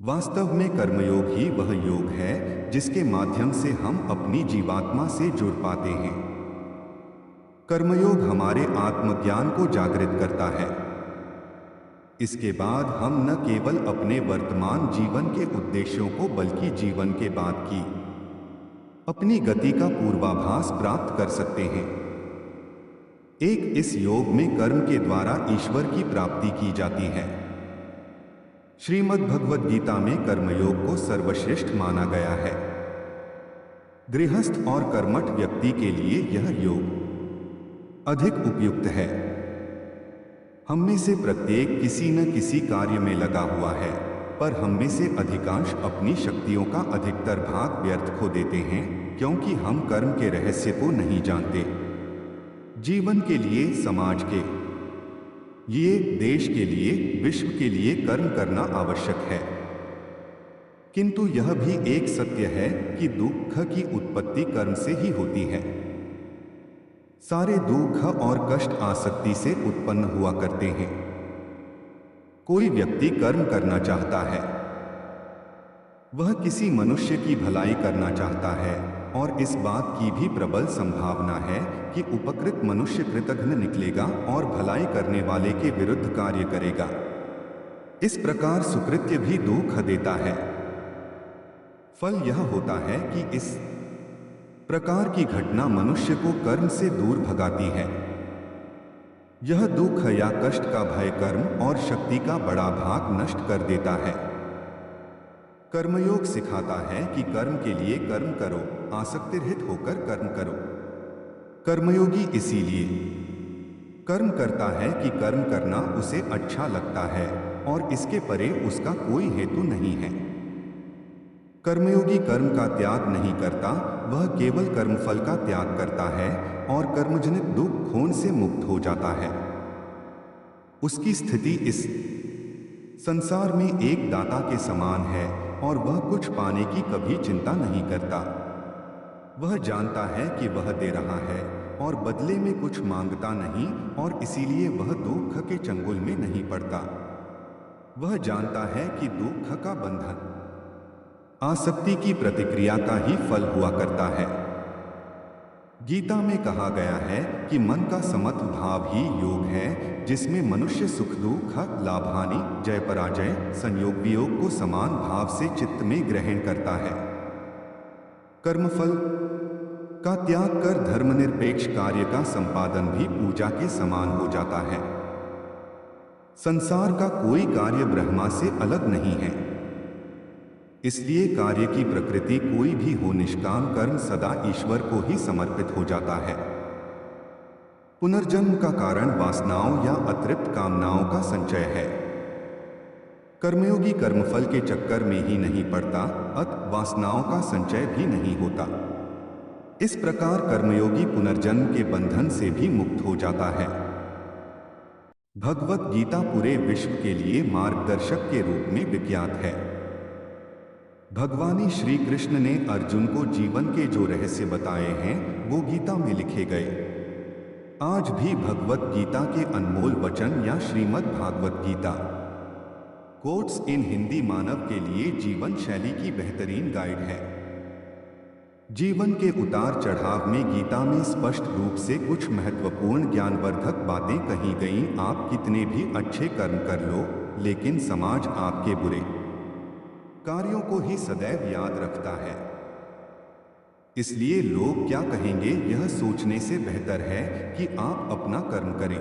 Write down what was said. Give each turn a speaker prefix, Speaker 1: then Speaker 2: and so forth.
Speaker 1: वास्तव में कर्मयोग ही वह योग है जिसके माध्यम से हम अपनी जीवात्मा से जुड़ पाते हैं। कर्मयोग हमारे आत्मज्ञान को जागृत करता है। इसके बाद हम न केवल अपने वर्तमान जीवन के उद्देश्यों को बल्कि जीवन के बाद की अपनी गति का पूर्वाभास प्राप्त कर सकते हैं। इस योग में कर्म के द्वारा ईश्वर की प्राप्ति की जाती है। श्रीमद् भगवद गीता में कर्मयोग को सर्वश्रेष्ठ माना गया है। गृहस्थ और कर्मठ व्यक्ति के लिए यह योग अधिक उपयुक्त है। हम में से प्रत्येक किसी न किसी कार्य में लगा हुआ है, पर हम में से अधिकांश अपनी शक्तियों का अधिकतर भाग व्यर्थ खो देते हैं क्योंकि हम कर्म के रहस्य को नहीं जानते। जीवन के लिए, समाज के लिए, देश के लिए, विश्व के लिए कर्म करना आवश्यक है। किंतु यह भी एक सत्य है कि दुख की उत्पत्ति कर्म से ही होती है। सारे दुख और कष्ट आसक्ति से उत्पन्न हुआ करते हैं। कोई व्यक्ति कर्म करना चाहता है, वह किसी मनुष्य की भलाई करना चाहता है और इस बात की भी प्रबल संभावना है कि उपकृत मनुष्य कृतघ्न निकलेगा और भलाई करने वाले के विरुद्ध कार्य करेगा। इस प्रकार सुकृत्य भी दुख देता है। फल यह होता है कि इस प्रकार की घटना मनुष्य को कर्म से दूर भगाती है। यह दुख या कष्ट का भय कर्म और शक्ति का बड़ा भाग नष्ट कर देता है। कर्मयोग सिखाता है कि कर्म के लिए कर्म करो, आसक्ति रहित होकर कर्म करो। कर्मयोगी इसीलिए कर्म करता है कि कर्म करना उसे अच्छा लगता है और इसके परे उसका कोई हेतु नहीं है। कर्मयोगी कर्म का त्याग नहीं करता, वह केवल कर्मफल का त्याग करता है और कर्मजनित दुख खोन से मुक्त हो जाता है। उसकी स्थिति इस संसार में एक दाता के समान है और वह कुछ पाने की कभी चिंता नहीं करता। वह जानता है कि वह दे रहा है और बदले में कुछ मांगता नहीं और इसीलिए वह दुख के चंगुल में नहीं पड़ता। वह जानता है कि दुख का बंधन आसक्ति की प्रतिक्रिया का ही फल हुआ करता है। गीता में कहा गया है कि मन का समत्व भाव ही योग है, जिसमें मनुष्य सुख दुख, लाभ हानि, जय पराजय, संयोग वियोग को समान भाव से चित्त में ग्रहण करता है। कर्मफल का त्याग कर धर्मनिरपेक्ष कार्य का संपादन भी पूजा के समान हो जाता है। संसार का कोई कार्य ब्रह्मा से अलग नहीं है, इसलिए कार्य की प्रकृति कोई भी हो, निष्काम कर्म सदा ईश्वर को ही समर्पित हो जाता है। पुनर्जन्म का कारण वासनाओं या अतृप्त कामनाओं का संचय है। कर्मयोगी कर्मफल के चक्कर में ही नहीं पड़ता, वासनाओं का संचय भी नहीं होता। इस प्रकार कर्मयोगी पुनर्जन्म के बंधन से भी मुक्त हो जाता है। भगवत गीता पूरे विश्व के लिए मार्गदर्शक के रूप में विख्यात है। भगवान श्री कृष्ण ने अर्जुन को जीवन के जो रहस्य बताए हैं वो गीता में लिखे गए। आज भी भगवत गीता के अनमोल वचन या श्रीमद् भागवत गीता कोट्स इन हिंदी मानव के लिए जीवन शैली की बेहतरीन गाइड है। जीवन के उतार चढ़ाव में गीता में स्पष्ट रूप से कुछ महत्वपूर्ण ज्ञानवर्धक बातें कही गईं। आप कितने भी अच्छे कर्म कर लो, लेकिन समाज आपके बुरे कार्यों को ही सदैव याद रखता है। इसलिए लोग क्या कहेंगे यह सोचने से बेहतर है कि आप अपना कर्म करें।